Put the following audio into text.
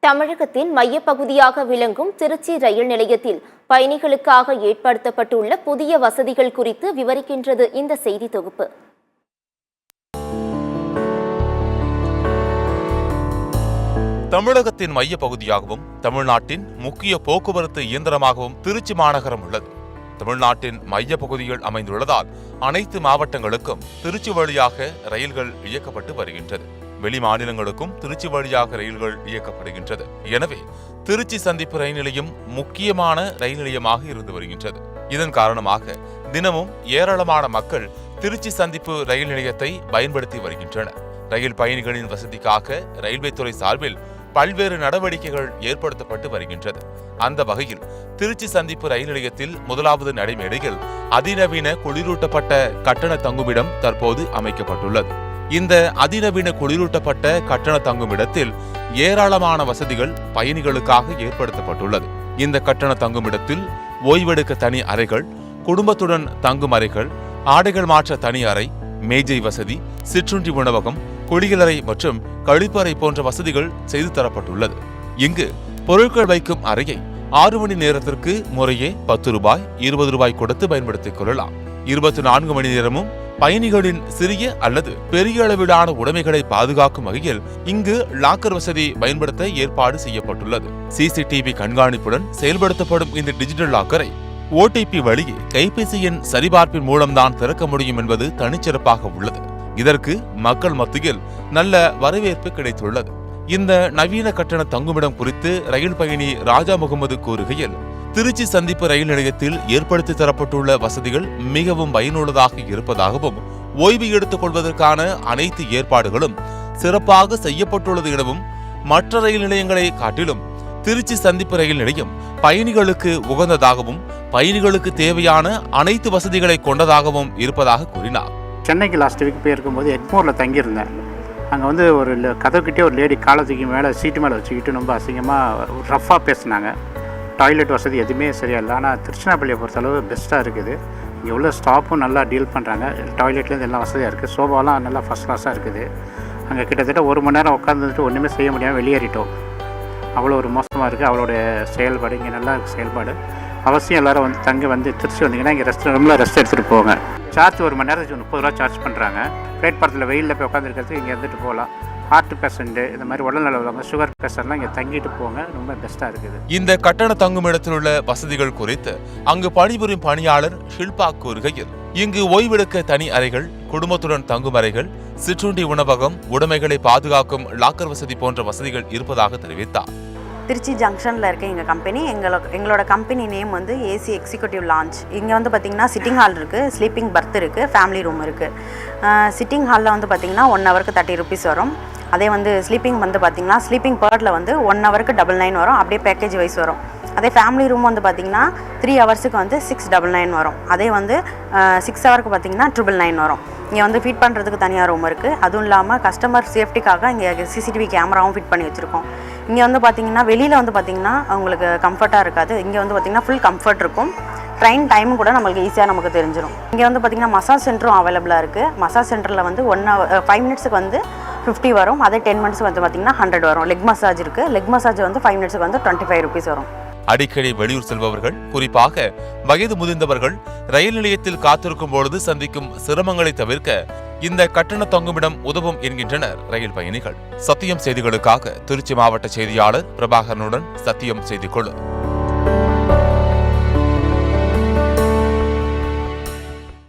தமிழகத்தின் மையப்பகுதியாக விளங்கும் திருச்சி ரயில் நிலையத்தில் பயணிகளுக்காக ஏற்படுத்தப்பட்டுள்ள புதிய வசதிகள் குறித்து விவரிக்கின்றது இந்த செய்தி தொகுப்பு. தமிழகத்தின் மையப்பகுதியாகவும் தமிழ்நாட்டின் முக்கிய போக்குவரத்து இயந்திரமாகவும் திருச்சி மாநகரம் உள்ளது. தமிழ்நாட்டின் மைய பகுதிகள் அமைந்துள்ளதால் அனைத்து மாவட்டங்களுக்கும் திருச்சி வழியாக ரயில்கள் இயக்கப்பட்டு வருகின்றது. வெளி மாநிலங்களுக்கும் திருச்சி வழியாக ரயில்கள் இயக்கப்படுகின்றது. எனவே திருச்சி சந்திப்பு ரயில் நிலையம் முக்கியமான ரயில் நிலையமாக இருந்து வருகின்றது. இதன் காரணமாக தினமும் ஏராளமான மக்கள் திருச்சி சந்திப்பு ரயில் நிலையத்தை பயன்படுத்தி வருகின்றனர். ரயில் பயணிகளின் வசதிக்காக ரயில்வே துறை சார்பில் பல்வேறு நடவடிக்கைகள் ஏற்படுத்தப்பட்டு வருகின்றது. அந்த வகையில் திருச்சி சந்திப்பு ரயில் நிலையத்தில் முதலாவது நடைமேடையில் அதிநவீன குளிரூட்டப்பட்ட கட்டண தங்குமிடம் தற்போது அமைக்கப்பட்டுள்ளது. இந்த அதிநவீன குளிரூட்டப்பட்ட கட்டண தங்குமிடத்தில் ஏராளமான வசதிகள் பயணிகளுக்காக ஏற்படுத்தப்பட்டுள்ளது. இந்த கட்டண தங்குமிடத்தில் ஓய்வெடுக்க தனி அறைகள், குடும்பத்துடன் தங்கும் அறைகள், ஆடைகள் மாற்ற தனி அறை, மேஜை வசதி, சிற்றுண்டி உணவகம், குளியலறை மற்றும் கழிப்பறை போன்ற வசதிகள் செய்து தரப்பட்டுள்ளது. இங்கு பொருட்கள் வைக்கும் அறையை 6 மணி நேரத்திற்கு முறையே 10 ரூபாய், 20 ரூபாய் கொடுத்து பயன்படுத்திக் கொள்ளலாம். 24 மணி நேரமும் பயணிகளின் சிறிய அல்லது பெரிய அளவிலான உடைமைகளை பாதுகாக்கும் வகையில் இங்கு லாக்கர் வசதி பயன்படுத்த ஏற்பாடு செய்யப்பட்டுள்ளது. சிசிடிவி கண்காணிப்புடன் செயல்படுத்தப்படும் இந்த டிஜிட்டல் லாக்கரை ஓடிபி வழியே கைபேசியின் சரிபார்ப்பின் மூலம்தான் திறக்க முடியும் என்பது தனிச்சிறப்பாக உள்ளது. இதற்கு மக்கள் மத்தியில் நல்ல வரவேற்பு கிடைத்துள்ளது. இந்த நவீன கட்டண தங்குமிடம் குறித்து ரயில் பயணி ராஜா முகமது கூறுகையில், திருச்சி சந்திப்பு ரயில் நிலையத்தில் ஏற்படுத்தி தரப்பட்டுள்ள வசதிகள் மிகவும் பயனுள்ளதாக இருப்பதாகவும், ஓய்வு எடுத்துக் கொள்வதற்கான அனைத்து ஏற்பாடுகளும் சிறப்பாக செய்யப்பட்டுள்ளது எனவும், மற்ற ரயில் நிலையங்களை காட்டிலும் திருச்சி சந்திப்பு ரயில் நிலையம் பயணிகளுக்கு உகந்ததாகவும் பயணிகளுக்கு தேவையான அனைத்து வசதிகளை கொண்டதாகவும் இருப்பதாக கூறினார். சென்னைக்கு லாஸ்ட் வீக் போயிருக்கும்போது எக்மோரில் தங்கியிருந்தேன். அங்கே ஒரு கதவுக்கிட்டே ஒரு லேடி காலை தூக்கி மேலே சீட்டு மேலே வச்சுக்கிட்டு ரொம்ப அசிங்கமாக ரஃப்பாக பேசினாங்க. டாய்லெட் வசதி எதுவுமே சரியா இல்லை. ஆனால் திருச்சினாப்பள்ளியை பொறுத்தளவு பெஸ்ட்டாக இருக்குது. இங்கே உள்ள ஸ்டாஃபும் நல்லா டீல் பண்ணுறாங்க. டாய்லெட்லேருந்து எல்லாம் வசதியாக இருக்குது. சோஃபாலாம் நல்லா ஃபஸ்ட் கிளாஸாக இருக்குது. அங்கே கிட்டத்தட்ட 1 மணி நேரம் உட்காந்துட்டு ஒன்றுமே செய்ய முடியாமல் வெளியேறிட்டோம். அவ்வளோ ஒரு மோசமாக இருக்குது அவளோட செயல்பாடு. இங்கே நல்லா இருக்குது செயல்பாடு. அவசியம் எல்லோரும் தங்கி திருச்சி வந்தீங்கன்னா இங்கே ரூமில் ரெஸ்ட் எடுத்துகிட்டு போங்க. சார்ஜ் 1 மணி நேரத்துக்கு 30 ரூபா சார்ஜ் பண்ணுறாங்க. பிளேட்பாரத்தில் வெயிலில் போய் உட்காந்துருக்கிறதுக்கு இங்கே இருந்துட்டு போகலாம். ஹார்ட் பேஷண்ட்டு, இந்த மாதிரி உடல்நல உள்ளவங்க, சுகர் பேஷண்ட்லாம் இங்கே தங்கிட்டு போங்க. ரொம்ப பெஸ்ட்டாக இருக்குது. இந்த கட்டண தங்குமிடத்தில் உள்ள வசதிகள் குறித்து அங்கு பணிபுரியும் பணியாளர் ஷில்பா கூறுகையில், இங்கு ஓய்வெடுக்க தனி அறைகள், குடும்பத்துடன் தங்கும் அறைகள், சிற்றுண்டி உணவகம், உடைமைகளை பாதுகாக்கும் லாக்கர் வசதி போன்ற வசதிகள் இருப்பதாக தெரிவித்தார். திருச்சி ஜங்ஷனில் இருக்க எங்கள் கம்பெனி, எங்களோட company name AC executive launch. இங்கே பார்த்திங்கன்னா சிட்டிங் ஹால் இருக்குது, ஸ்லீப்பிங் பர்த் இருக்குது, ஃபேமிலி ரூம் இருக்குது. சிட்டிங் ஹாலில் பார்த்திங்கன்னா 1 ஹவருக்கு 30 rupees வரும். அதே ஸ்லீப்பிங் பார்த்திங்கன்னா ஸ்லீப்பிங் பேர்டில் 1 ஹவருக்கு 999 வரும். அப்படியே பேக்கேஜ் வைஸ் வரும். அதே ஃபேமிலி ரூம் பார்த்திங்கன்னா 3 ஹவர்ஸுக்கு 699 வரும். அதே 6 ஹவருக்கு பார்த்திங்கன்னா 999 வரும். இங்கே ஃபீட் பண்ணுறதுக்கு தனியாக ரூம் இருக்குது. அதுவும் இல்லாமல் கஸ்டமர் சேஃப்டிக்காக இங்கே சிசிடிவி கேமராவும் ஃபிட் பண்ணி வச்சுருக்கோம். இங்கே பார்த்திங்கன்னா வெளியில் பார்த்திங்கன்னா அவங்களுக்கு கம்ஃபர்ட்டாக இருக்காது. இங்கே பார்த்திங்கன்னா ஃபுல் கம்ஃபர்ட் இருக்கும். ட்ரெயின் டைமும் கூட நம்மளுக்கு ஈஸியாக நமக்கு தெரிஞ்சிடும். இங்கே பார்த்திங்கன்னா மசாஜ் சென்டரும் அவைலபிளாக இருக்குது. மசாஜ் சென்டரில் 1 hour 5 மினிட்ஸுக்கு 50 வரும். அதே 10 மினிட்ஸ் பார்த்திங்கன்னா 100 வரும். லெக் மசாஜ் இருக்குது. லெக் மசாஜ் 5 மினிட்ஸுக்கு 25 rupees வரும். அடிக்கடி வெளியூர் செல்பவர்கள், குறிப்பாக வயது முதிர்ந்தவர்கள் ரயில் நிலையத்தில் காத்திருக்கும் பொழுது சந்திக்கும் சிரமங்களை தவிர்க்க இந்த கட்டண தங்குமிடம் உதவும் என்கின்றனர் ரயில் பயணிகள். சத்தியம் செய்திகளுக்காக திருச்சி மாவட்ட செய்தியாளர் பிரபாகரனுடன் சத்தியம் செய்திக்குழு.